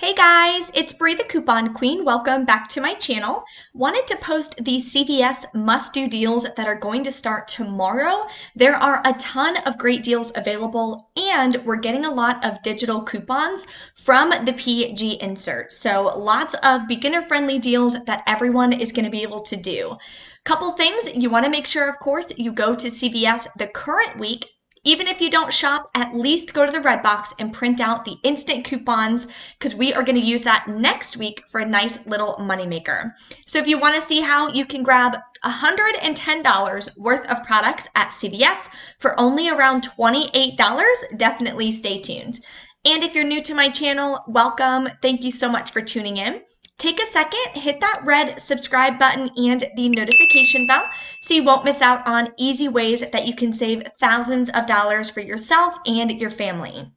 Hey guys, it's Bree the Coupon Queen. Welcome back to my channel. Wanted to post the CVS must-do deals that are going to start tomorrow. There are a ton of great deals available, and we're getting a lot of digital coupons from the PG insert. So lots of beginner-friendly deals that everyone is going to be able to do. Couple things you want to make sure, of course, you go to CVS the current week. Even if you don't shop, at least go to the red box and print out the instant coupons because we are going to use that next week for a nice little moneymaker. So if you want to see how you can grab $110 worth of products at CVS for only around $28, definitely stay tuned. And if you're new to my channel, welcome. Thank you so much for tuning in. Take a second, hit that red subscribe button and the notification bell so you won't miss out on easy ways that you can save thousands of dollars for yourself and your family.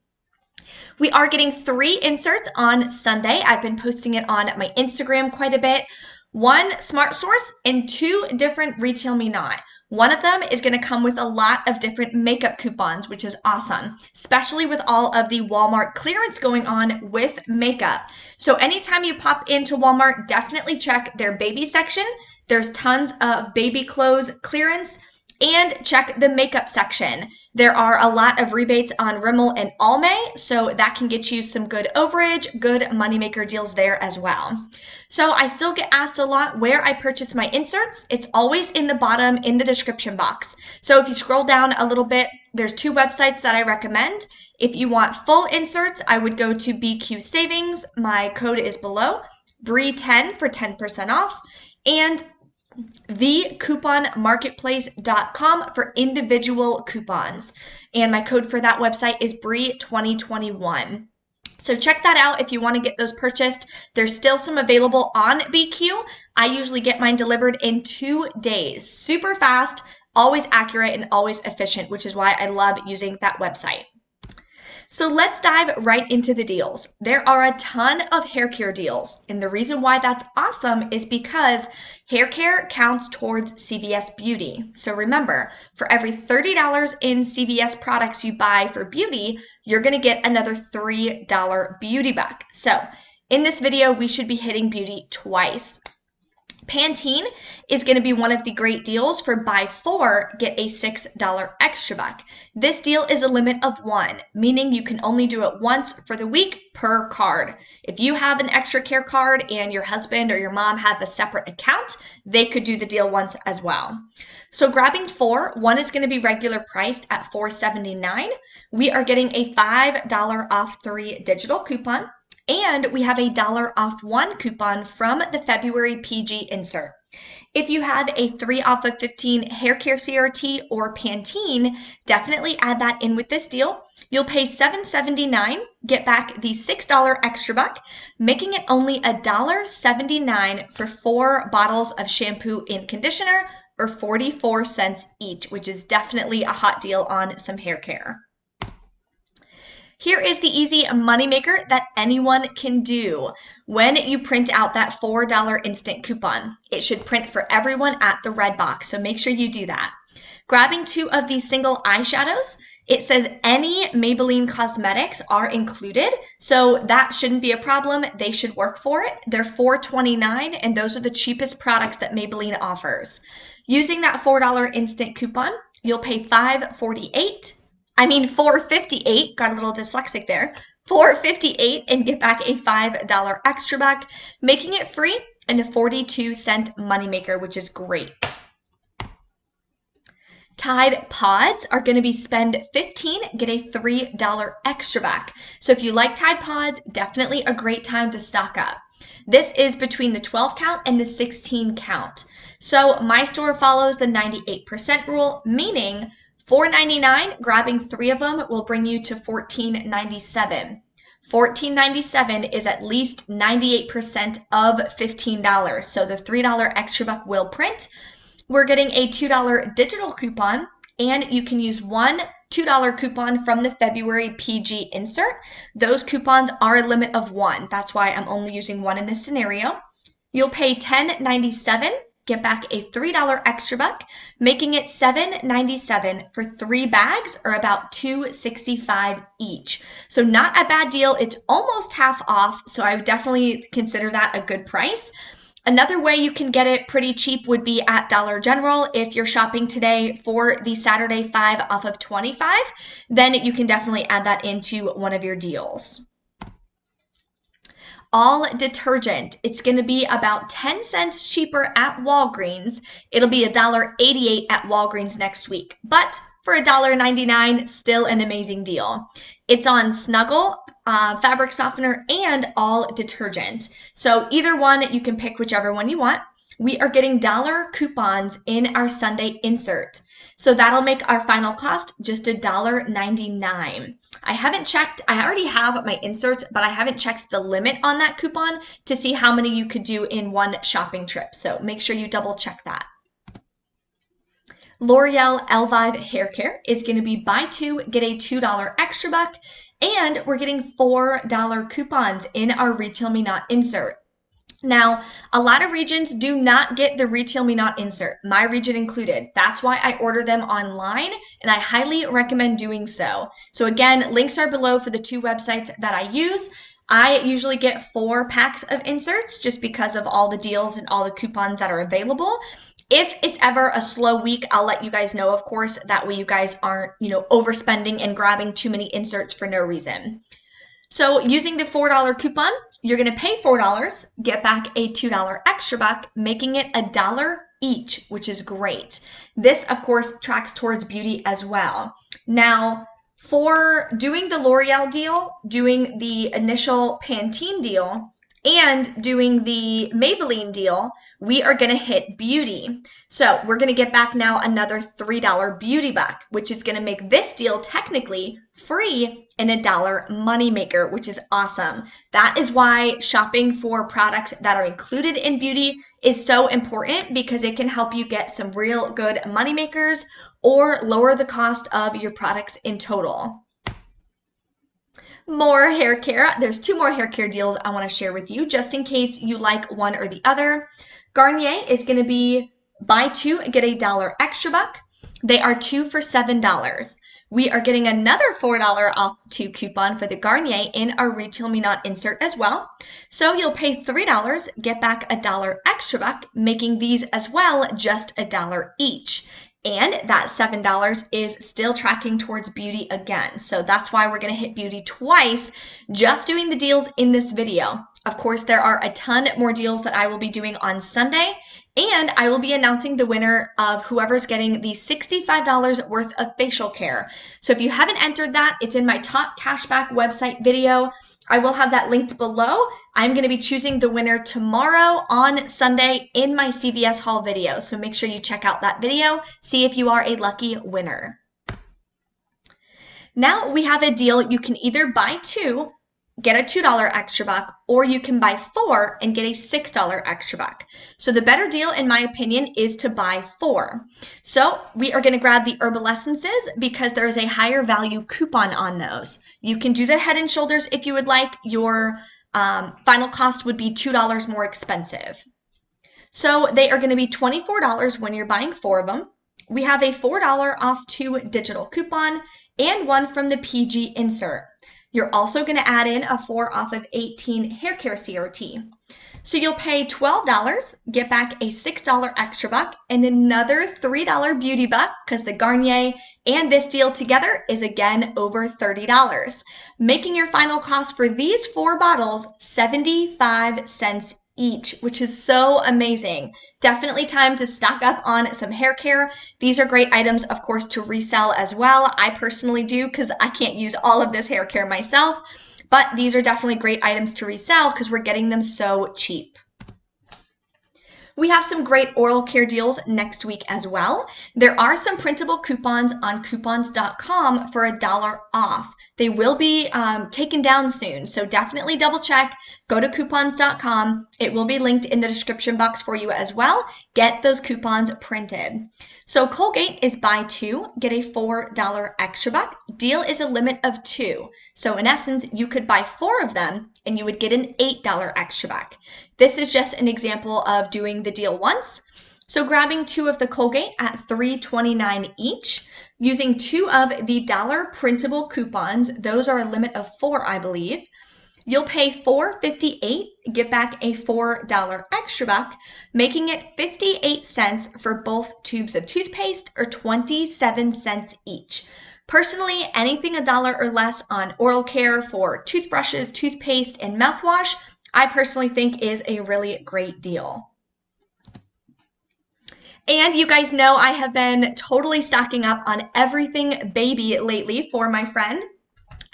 We are getting 3 inserts on Sunday. I've been posting it on my Instagram quite a bit. 1 Smart Source and 2 different Retail Me Not. One of them is going to come with a lot of different makeup coupons, which is awesome, especially with all of the Walmart clearance going on with makeup. So anytime you pop into Walmart, definitely check their baby section. There's tons of baby clothes clearance, and check the makeup section. There are a lot of rebates on Rimmel and Almay, so that can get you some good overage, good moneymaker deals there as well. So I still get asked a lot where I purchase my inserts. It's always in the bottom in the description box. So if you scroll down a little bit, there's 2 websites that I recommend. If you want full inserts, I would go to BQ Savings. My code is below, Bree10 for 10% off, and thecouponmarketplace.com for individual coupons. And my code for that website is Bree2021. So check that out if you want to get those purchased. There's still some available on BQ. I usually get mine delivered in 2 days. Super fast, always accurate, and always efficient, which is why I love using that website. So let's dive right into the deals. There are a ton of hair care deals, and the reason why that's awesome is because hair care counts towards CVS Beauty. So remember, for every $30 in CVS products you buy for beauty, you're going to get another $3 beauty back. So in this video, we should be hitting beauty twice. Pantene is going to be one of the great deals for buy 4, get a $6 extra buck. This deal is a limit of 1, meaning you can only do it once for the week per card. If you have an extra care card and your husband or your mom have a separate account, they could do the deal once as well. So grabbing 4, one is going to be regular priced at $4.79. We are getting a $5 off 3 digital coupon. And we have a $1 off 1 coupon from the February PG insert. If you have a 3 off of 15 hair care CRT or Pantene, definitely add that in with this deal. You'll pay $7.79, get back the $6 extra buck, making it only $1.79 for 4 bottles of shampoo and conditioner, or 44 cents each, which is definitely a hot deal on some hair care. Here is the easy moneymaker that anyone can do when you print out that $4 instant coupon. It should print for everyone at the red box, so make sure you do that. Grabbing 2 of these single eyeshadows, it says any Maybelline cosmetics are included, so that shouldn't be a problem. They should work for it. They're $4.29, and those are the cheapest products that Maybelline offers. Using that $4 instant coupon, you'll pay $4.58, got a little dyslexic there, $4.58 and get back a $5 extra buck, making it free and a 42-cent moneymaker, which is great. Tide Pods are going to be spend $15, get a $3 extra buck. So if you like Tide Pods, definitely a great time to stock up. This is between the 12 count and the 16 count. So my store follows the 98% rule, meaning $4.99, grabbing 3 of them will bring you to $14.97. $14.97 is at least 98% of $15, so the $3 extra buck will print. We're getting a $2 digital coupon, and you can use 1 $2 coupon from the February PG insert. Those coupons are a limit of 1. That's why I'm only using 1 in this scenario. You'll pay $10.97, get back a $3 extra buck, making it $7.97 for 3 bags, or about $2.65 each. So not a bad deal. It's almost half off, so I would definitely consider that a good price. Another way you can get it pretty cheap would be at Dollar General. If you're shopping today for the Saturday 5 off of 25, then you can definitely add that into one of your deals. All detergent, it's going to be about 10 cents cheaper at Walgreens. It'll be $1.88 at Walgreens next week, but for $1.99, still an amazing deal. It's on Snuggle, fabric softener, and all detergent. So either one, you can pick whichever one you want. We are getting dollar coupons in our Sunday insert. So that'll make our final cost just $1.99. I haven't checked, I already have my insert, but I haven't checked the limit on that coupon to see how many you could do in one shopping trip. So make sure you double check that. L'Oreal Elvive Hair Care is going to be buy 2, get a $2 extra buck, and we're getting $4 coupons in our Retail Me Not insert. Now, a lot of regions do not get the Retail Me Not insert, my region included. That's why I order them online, and I highly recommend doing so. So again, links are below for the 2 websites that I use. I usually get 4 packs of inserts just because of all the deals and all the coupons that are available. If it's ever a slow week, I'll let you guys know, of course. That way you guys aren't, overspending and grabbing too many inserts for no reason. So using the $4 coupon, you're going to pay $4, get back a $2 extra buck, making it $1 each, which is great. This, of course, tracks towards beauty as well. Now, for doing the L'Oreal deal, doing the initial Pantene deal, and doing the Maybelline deal, we are going to hit beauty. So we're going to get back now another $3 beauty buck, which is going to make this deal technically free and $1 moneymaker, which is awesome. That is why shopping for products that are included in beauty is so important, because it can help you get some real good moneymakers or lower the cost of your products in total. More hair care. There's 2 more hair care deals I want to share with you, just in case you like one or the other. Garnier is going to be buy 2 and get a $1 extra buck. They are 2 for $7. We are getting another $4 off 2 coupon for the Garnier in our Retail Me Not insert as well. So you'll pay $3, get back $1 extra buck, making these as well just $1 each. And that $7 is still tracking towards beauty again. So that's why we're going to hit beauty twice just doing the deals in this video. Of course, there are a ton more deals that I will be doing on Sunday, and I will be announcing the winner of whoever's getting the $65 worth of facial care. So if you haven't entered that, it's in my TopCashback website video. I will have that linked below. I'm going to be choosing the winner tomorrow on Sunday in my CVS haul video. So make sure you check out that video, see if you are a lucky winner. Now we have a deal. You can either buy 2, get a $2 extra buck, or you can buy 4 and get a $6 extra buck. So the better deal, in my opinion, is to buy 4. So we are going to grab the Herbal Essences because there is a higher value coupon on those. You can do the Head and Shoulders if you would like. Your final cost would be $2 more expensive. So they are going to be $24 when you're buying 4 of them. We have a $4 off 2 digital coupon and 1 from the PG insert. You're also going to add in a 4 off of 18 hair care CRT. So you'll pay $12, get back a $6 extra buck, and another $3 beauty buck, because the Garnier and this deal together is again over $30, making your final cost for these 4 bottles 75 cents each, which is so amazing. Definitely time to stock up on some hair care. These are great items, of course, to resell as well. I personally do, because I can't use all of this hair care myself, but these are definitely great items to resell because we're getting them so cheap. We have some great oral care deals next week as well. There are some printable coupons on coupons.com for $1 off. They will be taken down soon, so definitely double check. Go to coupons.com. It will be linked in the description box for you as well. Get those coupons printed. So Colgate is buy 2, get a $4 extra buck. Deal is a limit of 2. So in essence, you could buy 4 of them and you would get an $8 extra buck. This is just an example of doing the deal once. So grabbing 2 of the Colgate at $3.29 each, using 2 of the dollar printable coupons, those are a limit of 4, I believe. You'll pay $4.58, get back a $4 extra buck, making it 58 cents for both tubes of toothpaste, or 27 cents each. Personally, anything $1 or less on oral care for toothbrushes, toothpaste, and mouthwash, I personally think is a really great deal. And you guys know I have been totally stocking up on everything baby lately for my friend.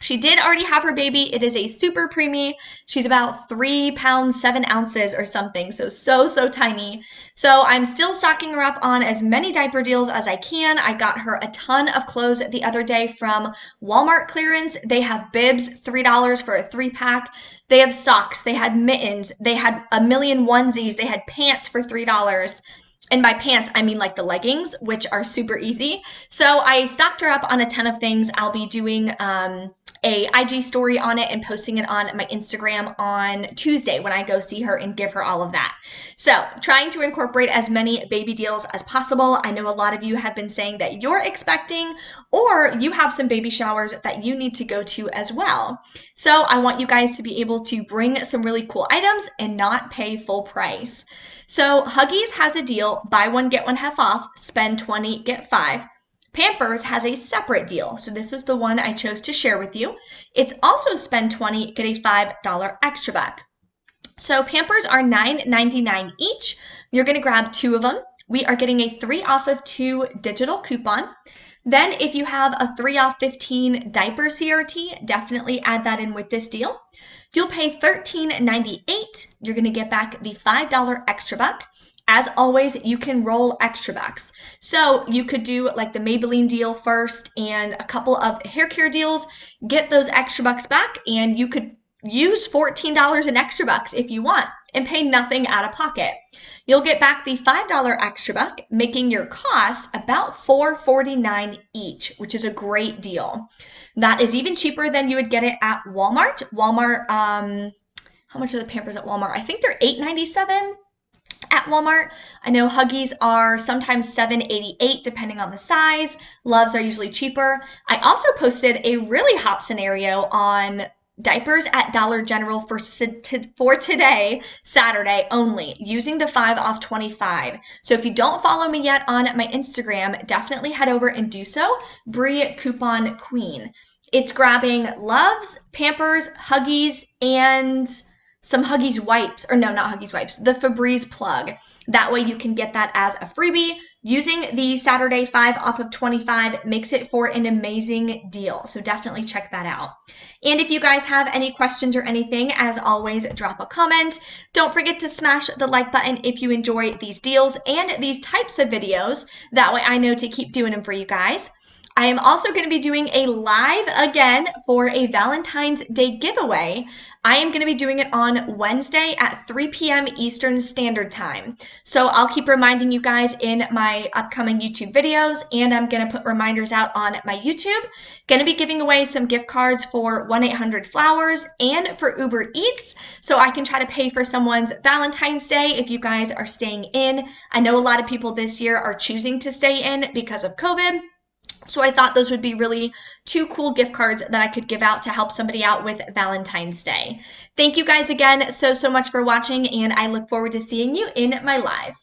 She did already have her baby. It is a super preemie. She's about 3 pounds, 7 ounces or something. So tiny. So I'm still stocking her up on as many diaper deals as I can. I got her a ton of clothes the other day from Walmart clearance. They have bibs, $3 for a 3-pack. They have socks. They had mittens. They had a million onesies. They had pants for $3. And by pants, I mean like the leggings, which are super easy. So I stocked her up on a ton of things. I'll be doing a IG story on it and posting it on my Instagram on Tuesday when I go see her and give her all of that. So trying to incorporate as many baby deals as possible. I know a lot of you have been saying that you're expecting, or you have some baby showers that you need to go to as well. So I want you guys to be able to bring some really cool items and not pay full price. So Huggies has a deal, buy one, get one half off, spend 20, get 5. Pampers has a separate deal. So this is the one I chose to share with you. It's also spend 20, get a $5 extra buck. So Pampers are $9.99 each. You're going to grab 2 of them. We are getting a 3 off of 2 digital coupon. Then if you have a 3 off 15 diaper CRT, definitely add that in with this deal. You'll pay $13.98. You're going to get back the $5 extra buck. As always, you can roll extra bucks. So you could do like the Maybelline deal first and a couple of hair care deals, get those extra bucks back, and you could use $14 in extra bucks if you want and pay nothing out of pocket. You'll get back the $5 extra buck, making your cost about $4.49 each, which is a great deal. That is even cheaper than you would get it at Walmart. How much are the Pampers at Walmart? I think they're $8.97 at Walmart. I know Huggies are sometimes $7.88 depending on the size. Loves are usually cheaper. I also posted a really hot scenario on diapers at Dollar General for today, Saturday only, using the 5 off 25. So if you don't follow me yet on my Instagram, definitely head over and do so. Bree Coupon Queen. It's grabbing Loves, Pampers, Huggies, and some Huggies wipes, or no, not Huggies wipes, the Febreze plug. That way you can get that as a freebie. Using the Saturday 5 off of 25 makes it for an amazing deal. So definitely check that out. And if you guys have any questions or anything, as always, drop a comment. Don't forget to smash the like button if you enjoy these deals and these types of videos. That way I know to keep doing them for you guys. I am also going to be doing a live again for a Valentine's Day giveaway. I am going to be doing it on Wednesday at 3 p.m. Eastern Standard Time. So I'll keep reminding you guys in my upcoming YouTube videos, and I'm going to put reminders out on my YouTube. Going to be giving away some gift cards for 1-800-Flowers and for Uber Eats, so I can try to pay for someone's Valentine's Day if you guys are staying in. I know a lot of people this year are choosing to stay in because of COVID. So I thought those would be really 2 cool gift cards that I could give out to help somebody out with Valentine's Day. Thank you guys again so much for watching, and I look forward to seeing you in my live.